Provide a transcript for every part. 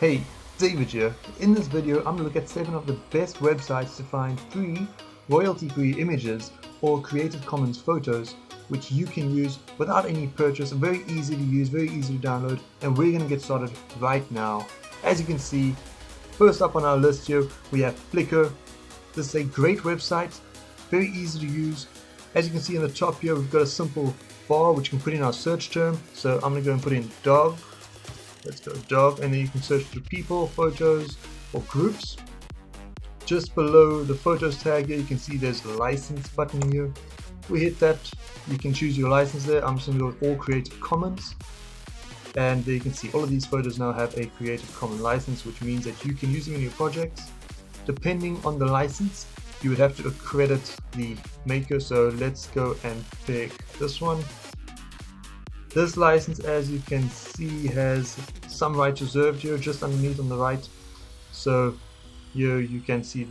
Hey, David here. In this video, I'm going to look at 7 of the best websites to find free, royalty-free images or Creative Commons photos which you can use without any purchase. Very easy to use, very easy to download, and we're going to get started right now. As you can see, first up on our list here, we have Flickr. This is a great website, very easy to use. As you can see in the top here, we've got a simple bar which you can put in our search term. So I'm going to go and put in dog. Let's go dog, and then you can search through people, photos, or groups. Just below the photos tag here, you can see there's a license button here. We hit that, you can choose your license there. I'm just going to go with all Creative Commons. And there you can see all of these photos now have a Creative Commons license, which means that you can use them in your projects. Depending on the license, you would have to accredit the maker. So let's go and pick this one. This license, as you can see, has some rights reserved here just underneath on the right. So here you can see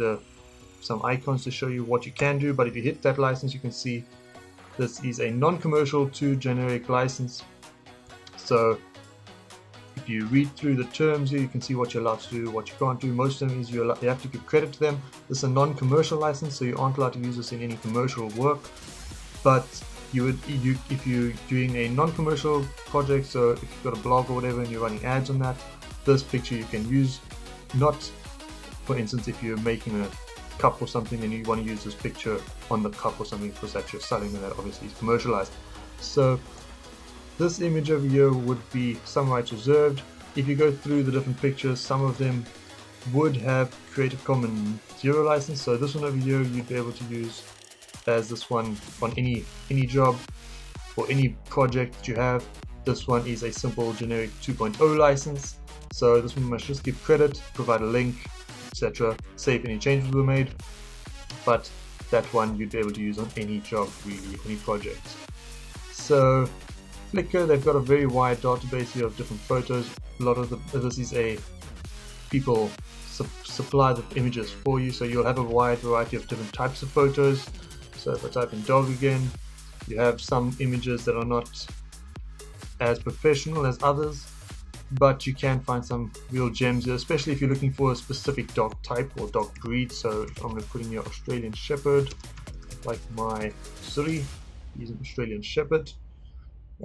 some icons to show you what you can do, but if you hit that license, you can see this is a non-commercial to generic license. So if you read through the terms here, you can see what you're allowed to do, what you can't do. Most of them is you have to give credit to them. This is a non-commercial license, so you aren't allowed to use this in any commercial work. But if you're doing a non-commercial project, so if you've got a blog or whatever and you're running ads on that, this picture you can use. Not, for instance, if you're making a cup or something and you want to use this picture on the cup or something because that you're selling, and that obviously is commercialized. So this image over here would be some rights reserved. If you go through the different pictures, some of them would have Creative Commons 0 license. So this one over here you'd be able to use as this one on any job or any project that you have. This one is a simple generic 2.0 license. So this one must just give credit, provide a link, etc. Say if any changes were made. But that one you'd be able to use on any job, really, any project. So Flickr, they've got a very wide database here of different photos. A lot of this is a people supply the images for you, so you'll have a wide variety of different types of photos. So if I type in dog again, you have some images that are not as professional as others, but you can find some real gems here, especially if you're looking for a specific dog type or dog breed. So if I'm going to put in your Australian Shepherd, like my Zuri, he's an Australian Shepherd.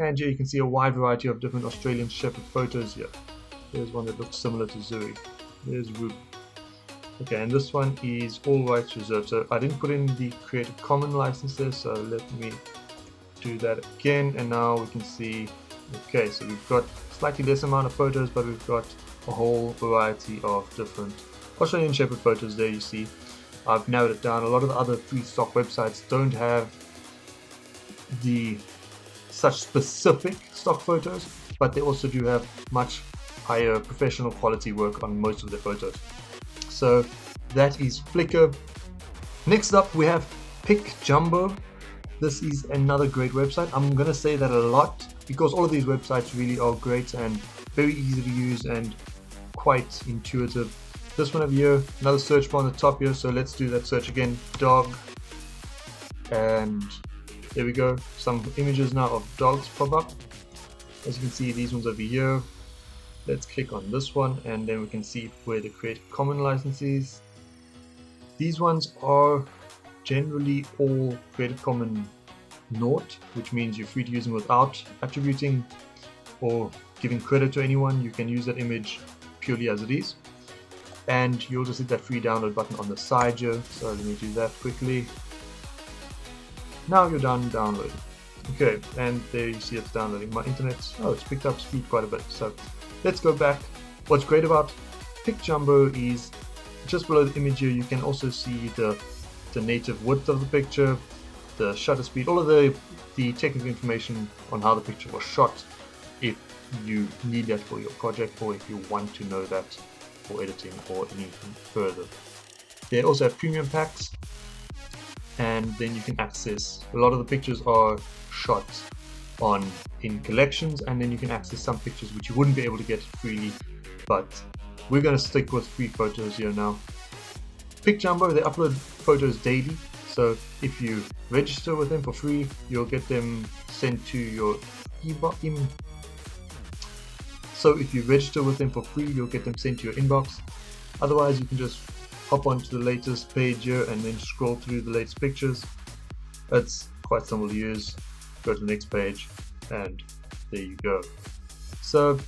And here you can see a wide variety of different Australian Shepherd photos here. There's one that looks similar to Zuri. There's Ruby. Okay, and this one is all rights reserved. So I didn't put in the Creative Commons licenses, so let me do that again. And now we can see, okay, so we've got slightly less amount of photos, but we've got a whole variety of different Australian Shepherd photos there. You see, I've narrowed it down. A lot of the other free stock websites don't have such specific stock photos, but they also do have much higher professional quality work on most of their photos. So that is Flickr. Next up we have PicJumbo. This is another great website. I'm going to say that a lot because all of these websites really are great and very easy to use and quite intuitive. This one over here, another search bar on the top here, so let's do that search again, dog, and there we go. Some images now of dogs pop up. As you can see, these ones over here. Let's click on this one and then we can see where the Creative Commons license is. These ones are generally all Creative Commons 0, which means you're free to use them without attributing or giving credit to anyone. You can use that image purely as it is. And you'll just hit that free download button on the side here. So let me do that quickly. Now you're done downloading. Okay, and there you see it's downloading. My internet, it's picked up speed quite a bit. So let's go back. What's great about PicJumbo is just below the image here, you can also see the native width of the picture, the shutter speed, all of the technical information on how the picture was shot if you need that for your project or if you want to know that for editing or anything further. They also have premium packs, and then you can access a lot of the pictures are shot in collections, and then you can access some pictures which you wouldn't be able to get freely, but we're going to stick with free photos here now. PicJumbo, they upload photos daily, so if you register with them for free, you'll get them sent to your So if you register with them for free, you'll get them sent to your inbox. Otherwise, you can just hop onto the latest page here and then scroll through the latest pictures. It's quite simple to use. Go to the next page and there you go. So,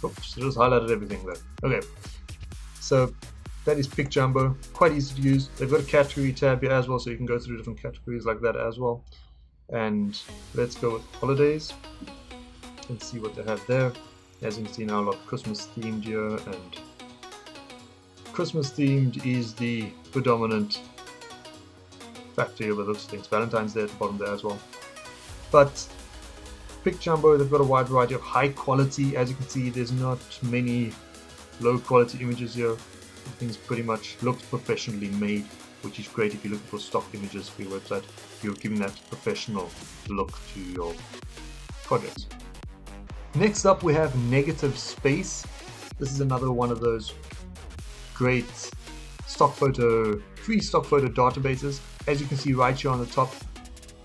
oops, I just highlighted everything there. Okay, so that is PicJumbo, quite easy to use. They've got a category tab here as well, so you can go through different categories like that as well. And let's go with holidays and see what they have there. As you can see now, a lot of Christmas themed here, and Christmas themed is the predominant factor here by the looks of things. Valentine's Day at the bottom there as well. But PicJumbo, they've got a wide variety of high quality. As you can see, there's not many low quality images here. Everything's pretty much looks professionally made, which is great if you're looking for stock images for your website. You're giving that professional look to your projects. Next up, we have Negative Space. This is another one of those great free stock photo databases. As you can see right here on the top,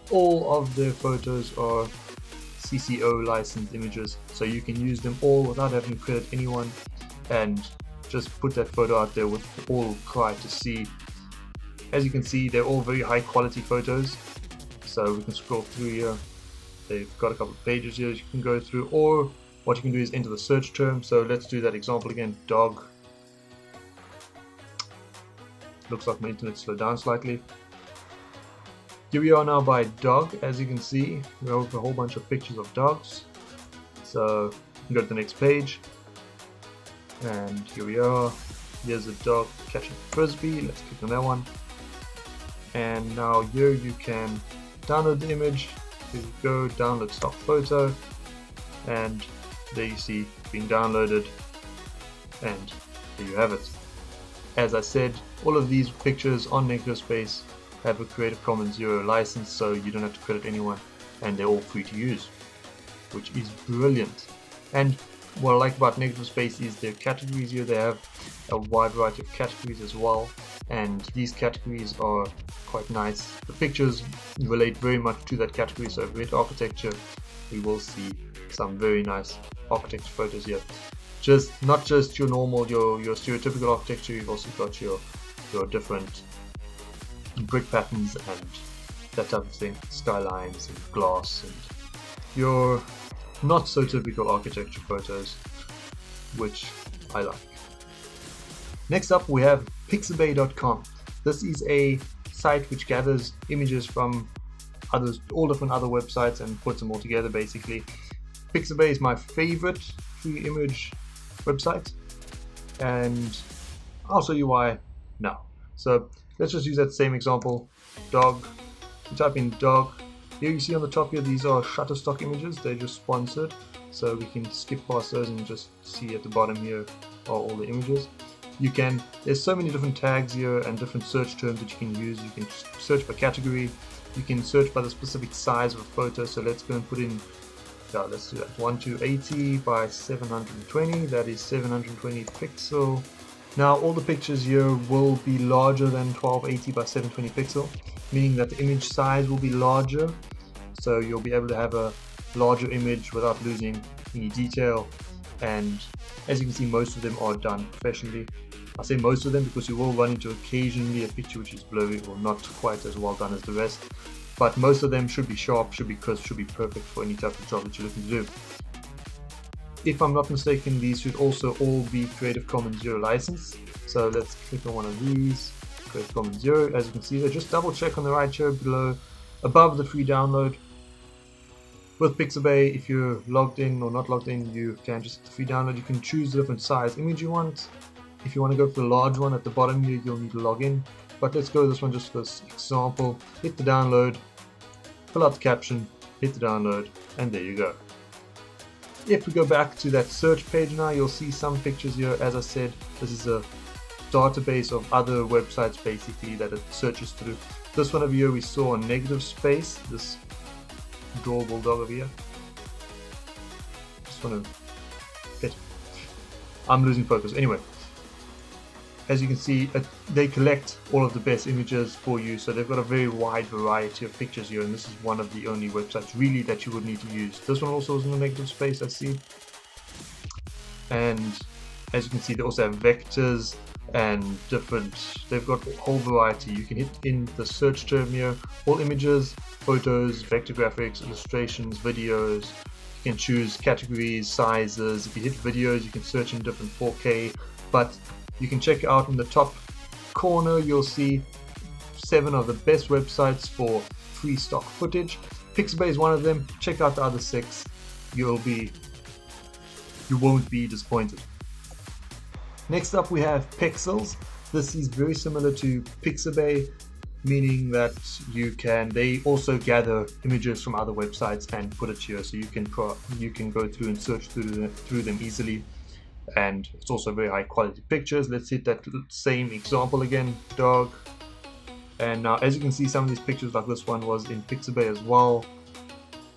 all of their photos are CC0 licensed images, so you can use them all without having to credit anyone and just put that photo out there with all client to see. As you can see, they're all very high quality photos, so we can scroll through here. They've got a couple of pages here you can go through, or what you can do is enter the search term. So let's do that example again, dog. Looks like my internet slowed down slightly. Here we are now by dog. As you can see, we have a whole bunch of pictures of dogs. So you can go to the next page, and here we are. Here's a dog catching a frisbee. Let's click on that one. And now here you can download the image. Here you go, download stock photo, and there you see being downloaded, and there you have it. As I said, all of these pictures on Negative Space have a Creative Commons 0 license, so you don't have to credit anyone, and they're all free to use, which is brilliant. And what I like about Negative Space is their categories here. They have a wide variety of categories as well, and these categories are quite nice. The pictures relate very much to that category, so if we hit architecture, we will see some very nice architecture photos here. Not just your normal, your stereotypical architecture. You've also got your different brick patterns and that type of thing, skylines and glass, and your not so typical architecture photos, which I like. Next up, we have Pixabay.com. This is a site which gathers images from all different other websites and puts them all together basically. Pixabay is my favorite free image website, and I'll show you why now. So let's just use that same example, dog. You type in dog. Here you see on the top here, these are Shutterstock images. They're just sponsored, so we can skip past those and just see at the bottom here are all the images. There's so many different tags here and different search terms that you can use. You can search by category, you can search by the specific size of a photo. So let's go and put in, let's do that, 1280 by 720, that is 720 pixel. Now all the pictures here will be larger than 1280 by 720 pixel, meaning that the image size will be larger, so you'll be able to have a larger image without losing any detail. And as you can see, most of them are done professionally. I say most of them because you will run into occasionally a picture which is blurry or not quite as well done as the rest, but most of them should be sharp, should be crisp, should be perfect for any type of job that you're looking to do. If I'm not mistaken, these should also all be Creative Commons 0 license. So let's click on one of these, Creative Commons 0. As you can see there, just double check on the right here below, above the free download. With Pixabay, if you're logged in or not logged in, you can just hit the free download. You can choose the different size image you want. If you want to go for the large one at the bottom here, you'll need to log in. But let's go with this one just for this example. Hit the download, fill out the caption, hit the download, and there you go. If we go back to that search page now, you'll see some pictures here. As I said, this is a database of other websites basically that it searches through. This one over here we saw on Negative Space, this adorable dog over here. Just want to hit. I'm losing focus. Anyway, as you can see, they collect all of the best images for you, so they've got a very wide variety of pictures here, and this is one of the only websites really that you would need to use. This one also is in the Negative Space, I see. and as you can see, they also have vectors and they've got a whole variety. You can hit in the search term here, all images, photos, vector graphics, illustrations, videos. You can choose categories, sizes. If you hit videos, you can search in different 4K, but you can check out in the top corner, you'll see 7 of the best websites for free stock footage. Pixabay is one of them. Check out the other 6. You won't be disappointed. Next up we have Pexels. This is very similar to Pixabay, meaning that they also gather images from other websites and put it here, so you can go through and search through them easily, and it's also very high quality pictures. Let's hit that same example again, dog. And now as you can see, some of these pictures like this one was in Pixabay as well.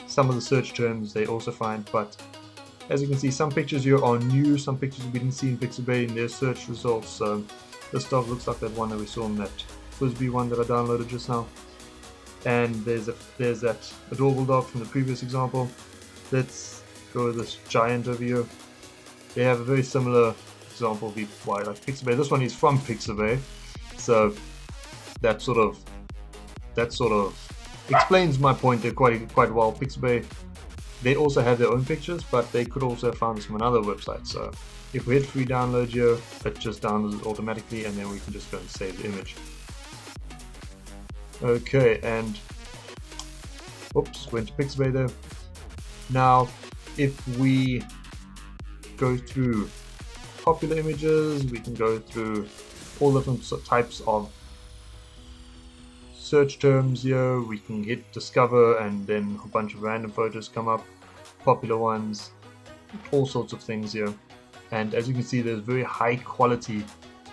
Some of the search terms they also find, but as you can see, some pictures here are new, some pictures we didn't see in Pixabay in their search results. So this dog looks like that one that we saw in that Frisbee one that I downloaded just now. And there's that adorable dog from the previous example. Let's go with this giant over here. They have a very similar example of like Pixabay. This one is from Pixabay, so that sort of explains my point there quite well. Pixabay, they also have their own pictures, but they could also have found this from another website. So if we hit free download here, it just downloads it automatically, and then we can just go and save the image. Okay, and oops, went to Pixabay there. Now if we go through popular images, we can go through all different types of search terms here. We can hit discover and then a bunch of random photos come up, popular ones, all sorts of things here. And as you can see, there's very high quality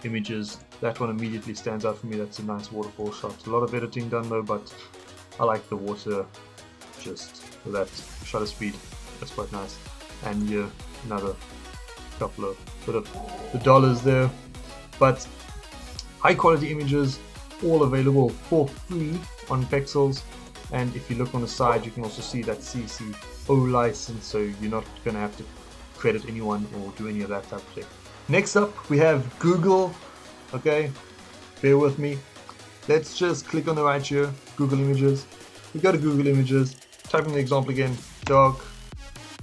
images. That one immediately stands out for me. That's a nice waterfall shot. A lot of editing done though, but I like the water just with that shutter speed. That's quite nice. And here another couple of the dollars there. But high quality images, all available for free on Pexels. And if you look on the side, you can also see that CC0 license, so you're not going to have to credit anyone or do any of that type of thing. Next up we have Google. Okay, bear with me. Let's just click on the right here, Google Images. We go to Google Images, type in the example again, dog,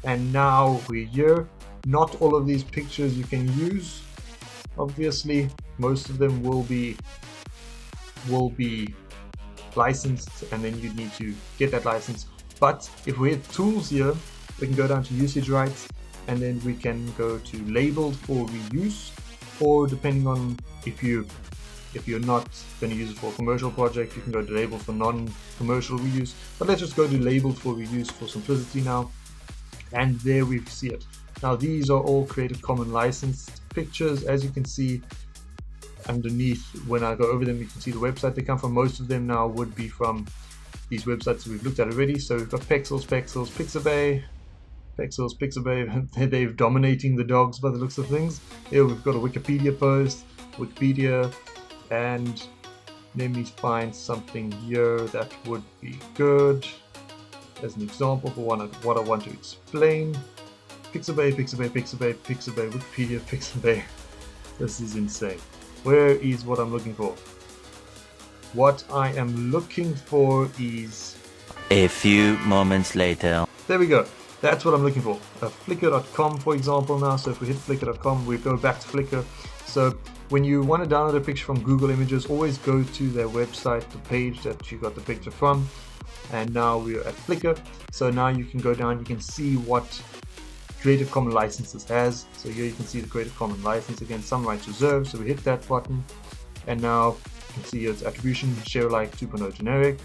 and now we're here. Not all of these pictures you can use, obviously. Most of them will be licensed, and then you need to get that license. But if we hit tools here, we can go down to usage rights, and then we can go to labeled for reuse, or depending on if you're not going to use it for a commercial project, you can go to labeled for non-commercial reuse. But let's just go to labeled for reuse for simplicity now, and there we see it. Now these are all Creative Commons licensed pictures. As you can see underneath, when I go over them, you can see the website they come from. Most of them now would be from these websites we've looked at already. So we've got Pexels, Pixabay, they're dominating the dogs by the looks of things. Here we've got a Wikipedia post, and let me find something here that would be good as an example for what I want to explain. Pixabay, Wikipedia, Pixabay. This is insane. Where is what I'm looking for? What I am looking for is... A few moments later. There we go. That's what I'm looking for. Flickr.com, for example, now. So if we hit Flickr.com, we go back to Flickr. So when you want to download a picture from Google Images, always go to their website, the page that you got the picture from. And now we're at Flickr. So now you can go down, you can see what Creative Commons licenses has. So here you can see the Creative Commons license again, some rights reserved. So we hit that button, and now you can see its attribution, share alike 2.0 generic.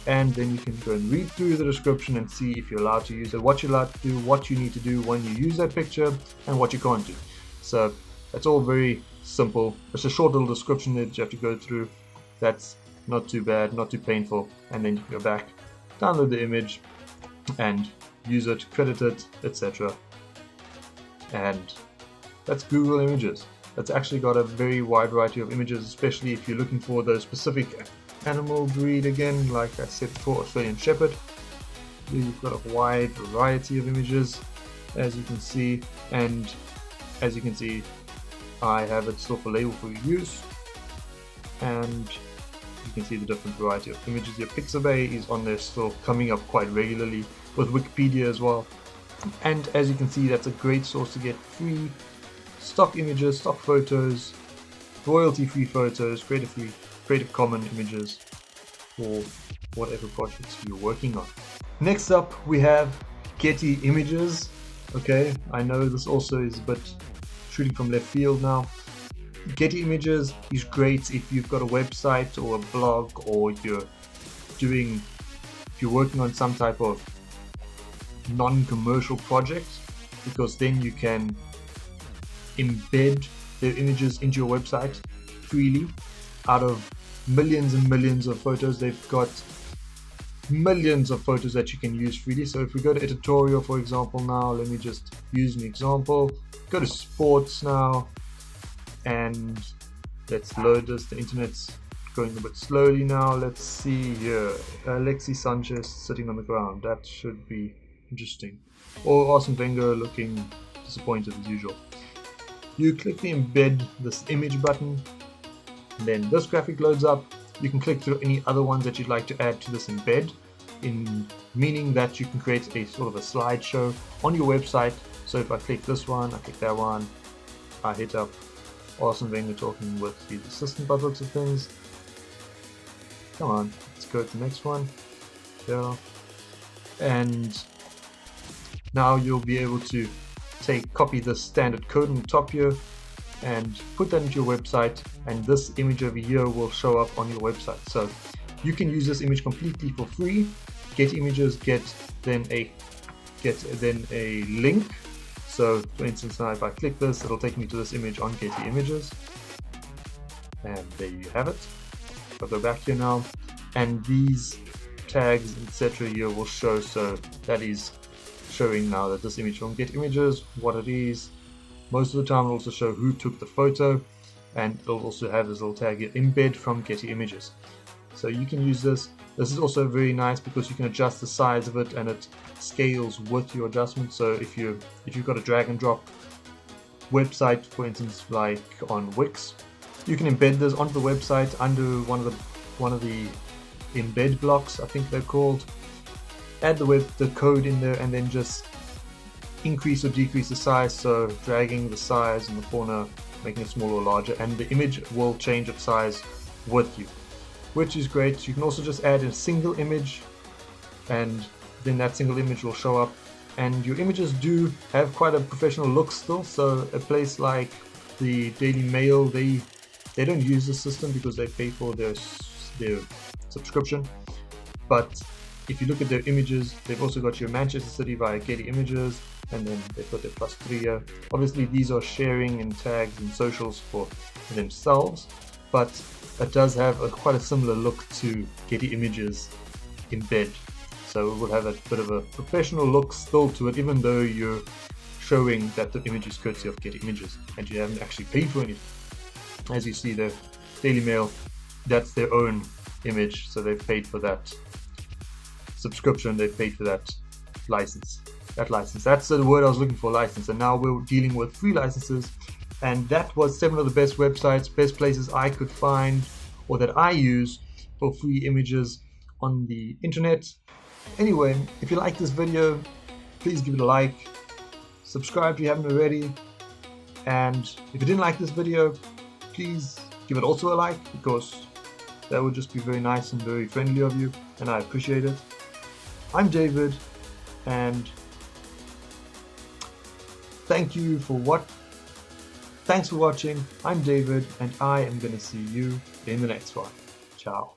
And then you can go and read through the description and see if you're allowed to use it, what you're allowed to do, what you need to do when you use that picture, and what you can't do. So that's all very simple. It's a short little description that you have to go through. That's not too bad, not too painful. And then you can go back, download the image, and use it, credit it, etc. And that's Google Images. That's actually got a very wide variety of images, especially if you're looking for those specific animal breed again, like I said before, Australian Shepherd. Here you've got a wide variety of images, as you can see, and as you can see, I have it still for label for use, and you can see the different variety of images. Your Pixabay is on there still, coming up quite regularly, with Wikipedia as well. And as you can see, that's a great source to get free stock images, stock photos, royalty-free photos, Creative Commons images for whatever projects you're working on. Next up, we have Getty Images. Okay, I know this also is a bit shooting from left field now. Getty Images is great if you've got a website or a blog, or if you're working on some type of non-commercial project, because then you can embed their images into your website freely. Out of millions and millions of photos, they've got millions of photos that you can use freely. So if we go to editorial, for example, now let me just use an example. Go to sports now, and let's load this. The internet's going a bit slowly now. Let's see here, Alexis Sanchez sitting on the ground. That should be interesting. Or Arsene Wenger looking disappointed as usual. You click the embed this image button, then this graphic loads up. You can click through any other ones that you'd like to add to this embed, meaning that you can create a sort of a slideshow on your website. So if I click this one, I click that one, I hit up Arsene Wenger talking with his assistant by the looks of things. Come on, let's go to the next one. Yeah. And now you'll be able to copy the standard code on the top here and put that into your website, and this image over here will show up on your website. So you can use this image completely for free. Getty Images get then a link. So for instance, now if I click this, it'll take me to this image on Getty Images, and there you have it. I'll go back here now, and these tags etc here will show. So that is showing now that this image from Getty Images, what it is. Most of the time it'll also show who took the photo, and it'll also have this little tag here, embed from Getty Images. So you can use this. This is also very nice because you can adjust the size of it, and it scales with your adjustment. So if you've got a drag and drop website, for instance, like on Wix, you can embed this onto the website under one of the embed blocks, I think they're called. Add the code in there, and then just increase or decrease the size. So dragging the size in the corner, making it smaller or larger, and the image will change its size with you, which is great. You can also just add a single image, and then that single image will show up. And your images do have quite a professional look still. So a place like the Daily Mail, they don't use the system because they pay for their subscription. But if you look at their images, they've also got your Manchester City via Getty Images, and then they've got their +3 here. Obviously these are sharing and tags and socials for themselves, but it does have quite a similar look to Getty Images embed. So it will have a bit of a professional look still to it, even though you're showing that the image is courtesy of Getty Images and you haven't actually paid for anything. As you see, the Daily Mail, that's their own image, so they've paid for that subscription, they've paid for that license. That's the word I was looking for, license. And now we're dealing with free licenses, and that was 7 of the best websites, best places I could find or that I use for free images on the internet. Anyway, if you like this video, please give it a like, subscribe if you haven't already, and if you didn't like this video, please give it also a like, because that would just be very nice and very friendly of you, and I appreciate it. I'm David, and thanks for watching. I'm David, and I am going to see you in the next one. Ciao.